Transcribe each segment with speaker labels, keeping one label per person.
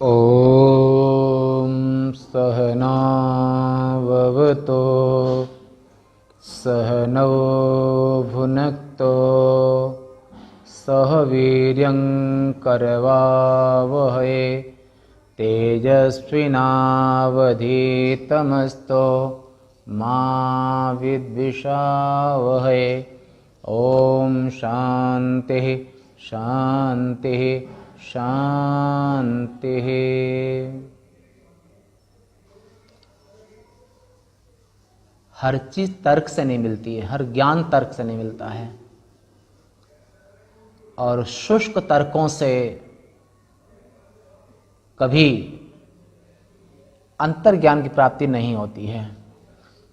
Speaker 1: ॐ सहना भवतु सहनौ भुनक्तु सह वीर्यं करवावहै तेजस्विनावधीतमस्तु मा विद्विषावहै। ॐ शान्तिः शान्तिः शान्तिः। हर चीज तर्क से नहीं मिलती है, हर ज्ञान तर्क से नहीं मिलता है, और शुष्क तर्कों से कभी अंतर्ज्ञान की प्राप्ति नहीं होती है।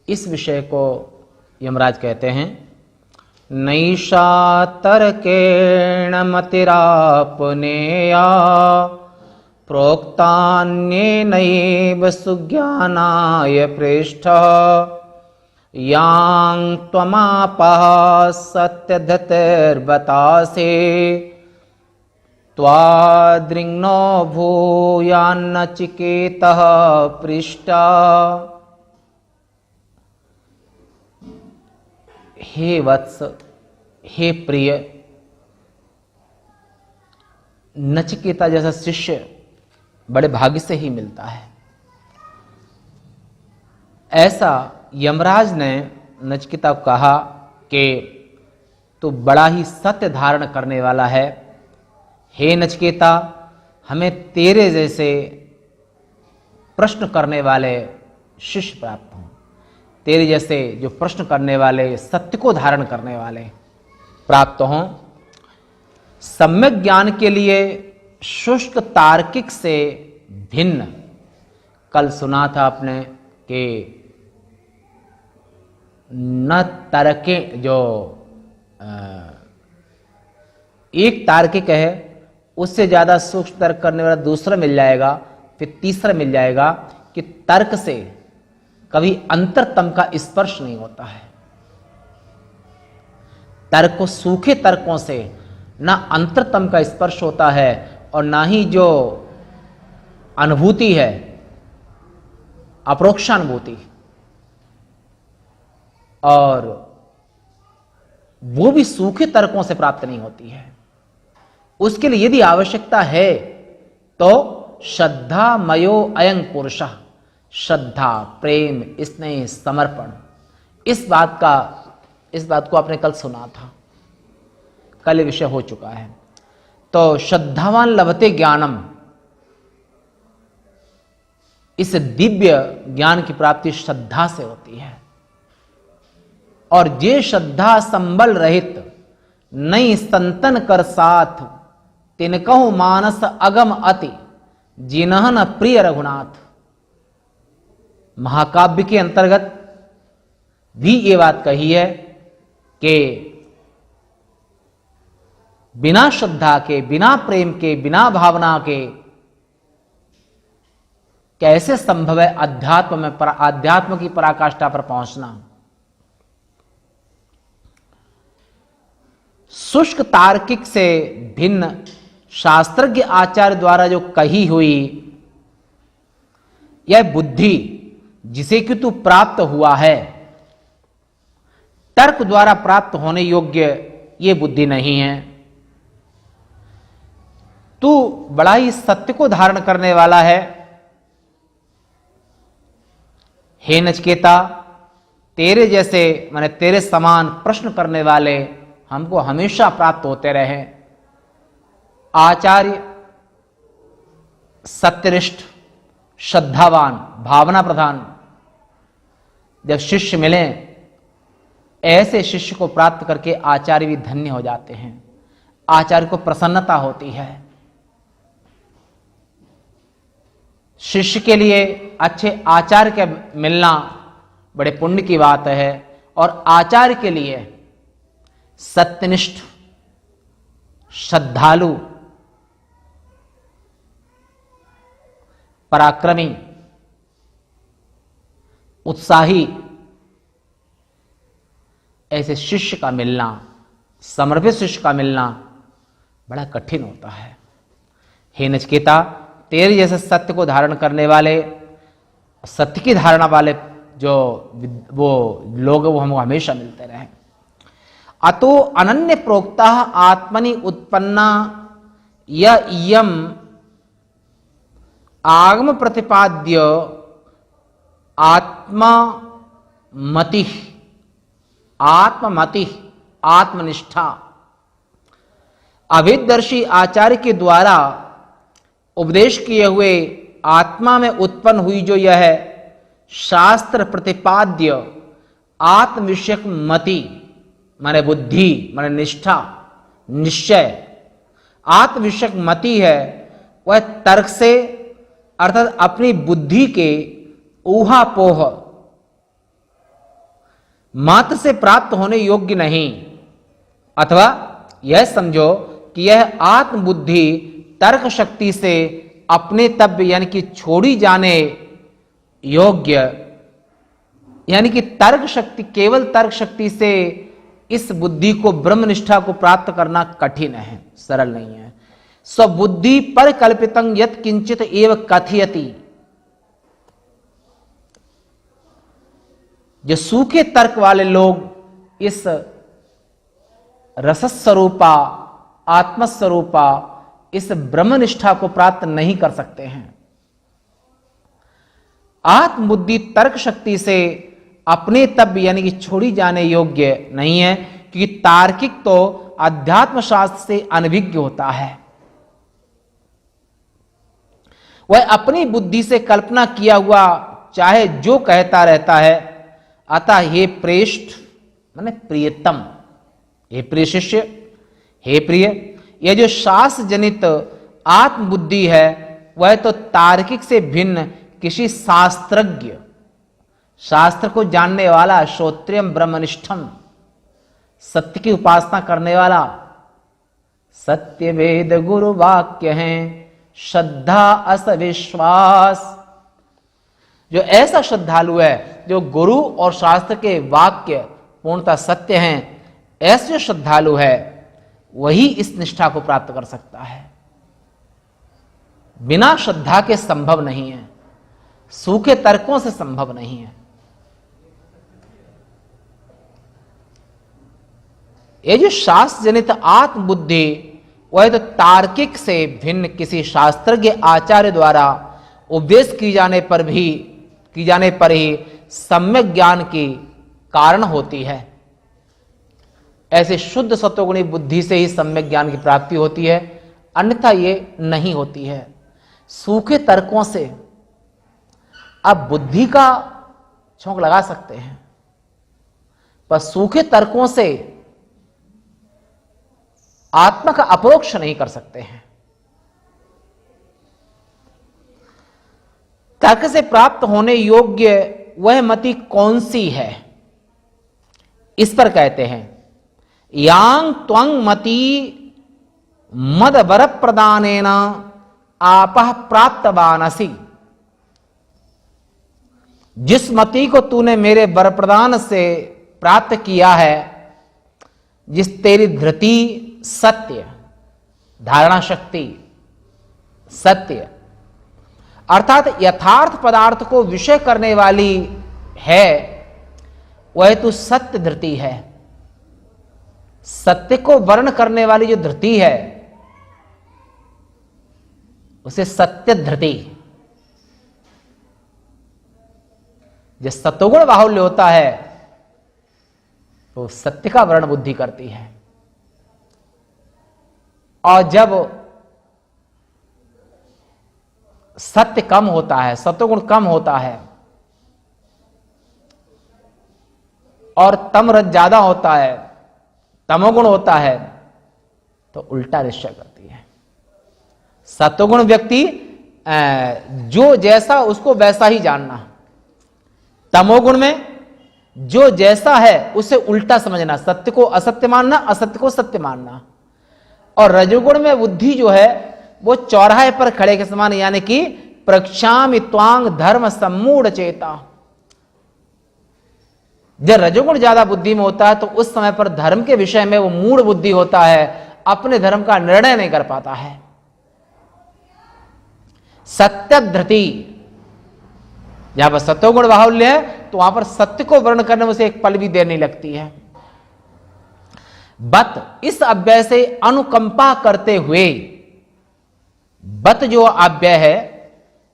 Speaker 1: इस विषय को यमराज कहते हैं, नैषा तर्केण मतिरापनेया प्रोक्तान्येनैव सुज्ञानाय पृष्ठ यां त्वमापः सत्यधतिर्बतासे त्वादृङ्नो भूयान्नचिकेतः पृष्टा। हे वत्स, हे प्रिय, नचिकेता जैसा शिष्य बड़े भाग्य से ही मिलता है। ऐसा यमराज ने नचिकेता को कहा कि तू बड़ा ही सत्य धारण करने वाला है। हे नचिकेता, हमें तेरे जैसे प्रश्न करने वाले शिष्य प्राप्त हों, तेरे जैसे जो प्रश्न करने वाले, सत्य को धारण करने वाले प्राप्त हों। सम्यक ज्ञान के लिए शुष्क तार्किक से भिन्न, कल सुना था आपने कि न तर्के, जो एक तार्किक है उससे ज्यादा सूक्ष्म तर्क करने वाला दूसरा मिल जाएगा, फिर तीसरा मिल जाएगा, कि तर्क से कभी अंतरतम का स्पर्श नहीं होता है। तर्क को, सूखे तर्कों से ना अंतरतम का स्पर्श होता है और ना ही जो अनुभूति है, अपरोक्षानुभूति, और वो भी सूखे तर्कों से प्राप्त नहीं होती है। उसके लिए यदि आवश्यकता है तो श्रद्धा मयो अयं पुरुषः, श्रद्धा, प्रेम, स्नेह, समर्पण, इस बात को आपने कल सुना था, कल विषय हो चुका है। तो श्रद्धावान लभते ज्ञानम, इस दिव्य ज्ञान की प्राप्ति श्रद्धा से होती है। और जे श्रद्धा संबल रहित नई संतन कर साथ, तिनकहु मानस अगम अति जिनह न प्रिय रघुनाथ। महाकाव्य के अंतर्गत भी ये बात कही है कि बिना श्रद्धा के, बिना प्रेम के, बिना भावना के कैसे संभव है अध्यात्म की पराकाष्ठा पर पहुंचना। शुष्क तार्किक से भिन्न शास्त्रज्ञ आचार्य द्वारा जो कही हुई यह बुद्धि, जिसे कि तू प्राप्त हुआ है, तर्क द्वारा प्राप्त होने योग्य ये बुद्धि नहीं है। तू बड़ा ही सत्य को धारण करने वाला है। हे नचिकेता, तेरे जैसे, माने तेरे समान प्रश्न करने वाले हमको हमेशा प्राप्त होते रहे। आचार्य सत्यनिष्ठ, श्रद्धावान, भावना प्रधान जब शिष्य मिले, ऐसे शिष्य को प्राप्त करके आचार्य भी धन्य हो जाते हैं। आचार्य को प्रसन्नता होती है। शिष्य के लिए अच्छे आचार्य के मिलना बड़े पुण्य की बात है, और आचार्य के लिए सत्यनिष्ठ, श्रद्धालु, पराक्रमी, उत्साही ऐसे शिष्य का मिलना, समर्पित शिष्य का मिलना बड़ा कठिन होता है। हे नचिकेता, तेरे जैसे सत्य को धारण करने वाले, सत्य की धारणा वाले जो वो लोग वो हमको हमेशा मिलते रहे। अतो अनन्य प्रोक्ता आत्मनि उत्पन्ना यम आगम प्रतिपाद्य आत्ममति, आत्ममति, आत्मनिष्ठा अभेददर्शी आचार्य के द्वारा उपदेश किए हुए आत्मा में उत्पन्न हुई जो यह शास्त्र प्रतिपाद्य आत्मविषयक मति माने बुद्धि माने निष्ठा निश्चय आत्मविषयक मति है, वह तर्क से अर्थात अपनी बुद्धि के ऊहापोह मात्र से प्राप्त होने योग्य नहीं, अथवा यह समझो कि यह आत्मबुद्धि तर्क शक्ति से अपने तब्य यानी कि छोड़ी जाने योग्य, यानी कि तर्क शक्ति, केवल तर्क शक्ति से इस बुद्धि को ब्रह्मनिष्ठा को प्राप्त करना कठिन है, सरल नहीं है। स्वबुद्धि पर कल्पितं यत् किंचित एव कथयति, जो सूखे तर्क वाले लोग इस रसस्वरूपा आत्मस्वरूपा इस ब्रह्मनिष्ठा को प्राप्त नहीं कर सकते हैं। आत्मबुद्धि तर्क शक्ति से अपने तब यानी कि छोड़ी जाने योग्य नहीं है, क्योंकि तार्किक तो अध्यात्म शास्त्र से अनभिज्ञ होता है, वह अपनी बुद्धि से कल्पना किया हुआ चाहे जो कहता रहता है। अतः हे प्रेष्ठ माने प्रियतम, हे प्रिय शिष्य, हे प्रिय, यह जो शास्त्र जनित आत्मबुद्धि है वह तो तार्किक से भिन्न किसी शास्त्रज्ञ, शास्त्र को जानने वाला, श्रोत्रियम ब्रह्मनिष्ठम, सत्य की उपासना करने वाला, सत्य वेद गुरु वाक्य हैं, श्रद्धा अस विश्वास, जो ऐसा श्रद्धालु है जो गुरु और शास्त्र के वाक्य पूर्णतः सत्य हैं, ऐसे जो श्रद्धालु है वही इस निष्ठा को प्राप्त कर सकता है। बिना श्रद्धा के संभव नहीं है, सूखे तर्कों से संभव नहीं है। ये जो शास्त्र जनित आत्मबुद्धि वह तो तार्किक से भिन्न किसी शास्त्रज्ञ आचार्य द्वारा उपदेश की जाने पर ही सम्यक ज्ञान की कारण होती है। ऐसे शुद्ध सत्वगुणी बुद्धि से ही सम्यक ज्ञान की प्राप्ति होती है, अन्यथा ये नहीं होती है। सूखे तर्कों से आप बुद्धि का झोंक लगा सकते हैं, पर सूखे तर्कों से आत्मा का अपरोक्ष नहीं कर सकते हैं। तर्क से प्राप्त होने योग्य वह मति कौन सी है, इस पर कहते हैं यांग त्वंग मति मद वर प्रदानेन आपह प्राप्तवानसि, जिस मति को तूने मेरे वर प्रदान से प्राप्त किया है, जिस तेरी धृति सत्य, धारणा शक्ति सत्य अर्थात यथार्थ पदार्थ को विषय करने वाली है, वह तो सत्य धृति है। सत्य को वर्ण करने वाली जो धृति है उसे सत्य धृति, जो सत्वगुण बाहुल्य होता है तो सत्य का वर्ण बुद्धि करती है। और जब सत्य कम होता है, सत्वगुण कम होता है और तम रज ज्यादा होता है, तमोगुण होता है, तो उल्टा निश्चय करती है। सत्वगुण व्यक्ति जो जैसा उसको वैसा ही जानना, तमोगुण में जो जैसा है उसे उल्टा समझना, सत्य को असत्य मानना, असत्य को सत्य मानना। और रजोगुण में बुद्धि जो है वो चौराहे पर खड़े के समान, यानी कि प्रक्षामि त्वांग धर्म सम्मूढ़ चेता। जब रजोगुण ज्यादा बुद्धि में होता है तो उस समय पर धर्म के विषय में वो मूढ़ बुद्धि होता है, अपने धर्म का निर्णय नहीं कर पाता है। सत्य धृति, जहां पर सत्वगुण बाहुल्य है तो वहां पर सत्य को वर्ण करने में उसे एक पल भी देर नहीं लगती है। बत, इस अव्यय से अनुकंपा करते हुए, बत जो अव्यय है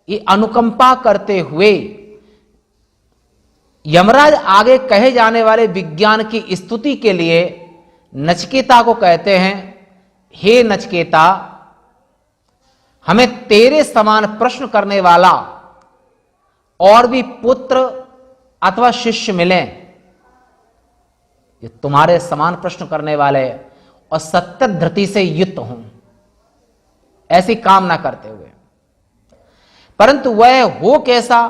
Speaker 1: ये अनुकंपा करते हुए यमराज आगे कहे जाने वाले विज्ञान की स्तुति के लिए नचिकेता को कहते हैं, हे नचिकेता, हमें तेरे समान प्रश्न करने वाला और भी पुत्र अथवा शिष्य मिले, ये तुम्हारे समान प्रश्न करने वाले और सत्य धृति से युक्त हों, ऐसी कामना करते हुए। परंतु वह हो कैसा,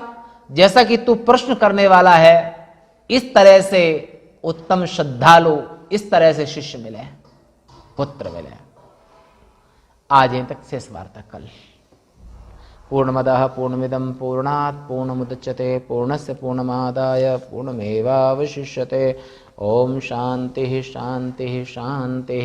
Speaker 1: जैसा कि तू प्रश्न करने वाला है, इस तरह से उत्तम श्रद्धालु, इस तरह से शिष्य मिले, पुत्र मिले। आज यहीं तक शेष वार्ता कल। पूर्णमदः पूर्णमिदं पूर्णात् पूर्णमुदच्यते पूर्णस्य पूर्णमादाय पूर्णमेवावशिष्यते। ओम शांति शांति शांति।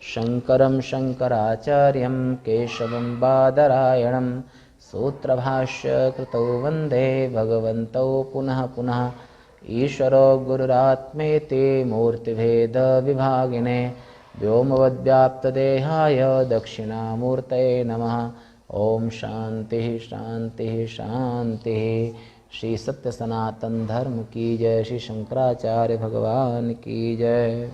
Speaker 1: शंकरं शंकराचार्यं केशवं बादरायणं सूत्रभाष्य कृतौ वंदे भगवन्तौ पुनः पुनः। ईश्वरो गुरुरात्मेति मूर्तिभेद विभागिने व्योमवद्व्याप्तदेहाय दक्षिणामूर्तये नमः। ओम शांति शांति शांति। श्री सत्य सनातन धर्म की जय। श्री शंकराचार्य भगवान की जय।